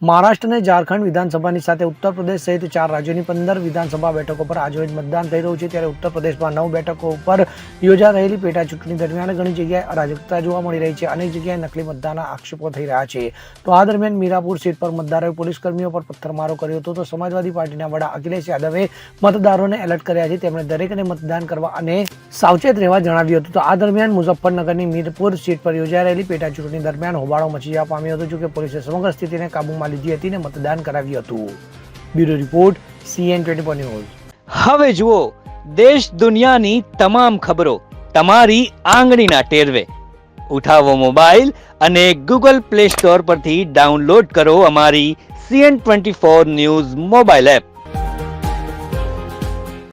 મહારાષ્ટ્ર અને ઝારખંડ વિધાનસભાની સાથે ઉત્તર પ્રદેશ સહિત 4 રાજ્યોની 15 વિધાનસભા બેઠકો પર આજરોજ મતદાન થઈ રહ્યું છે. ત્યારે ઉત્તર પ્રદેશમાં 9 બેઠકો ઉપર યોજા રહેલી પેટા ચૂંટણી દરમિયાન ઘણી જગ્યાએ અરાજકતા જોવા મળી રહી છે. અનેક જગ્યાએ નકલી મતદાનના આક્ષેપો થઈ રહ્યા છે. તો આ દરમિયાન મીરાપુર સીટ પર મતદારોએ પોલીસકર્મીઓ પર પથ્થરમારો કર્યો હતો. તો સમાજવાદી પાર્ટીના વડા અખિલેશ યાદવે મતદારોને એલર્ટ કર્યા છે. તેમણે દરેકને મતદાન કરવા અને સાવચેત રહેવા જણાવ્યું હતું. તો આ દરમિયાન મુઝફ્ફરનગરની મીરપુર સીટ પર યોજાઈ રહેલી પેટા ચૂંટણી દરમિયાન હોબાળો મચી જવા પામ્યો હતો. જોકે પોલીસે સમગ્ર સ્થિતિને કાબૂમાં લીધી હતી ને મતદાન કરાવ્યું હતું. Bureau report CN24 news. હવે જુઓ દેશ દુનિયાની તમામ ખબરો તમારી આંગળીના ટેરવે. ઉઠાવો મોબાઈલ અને Google Play Store પરથી ડાઉનલોડ કરો અમારી CN24 ન્યૂઝ મોબાઈલ એપ.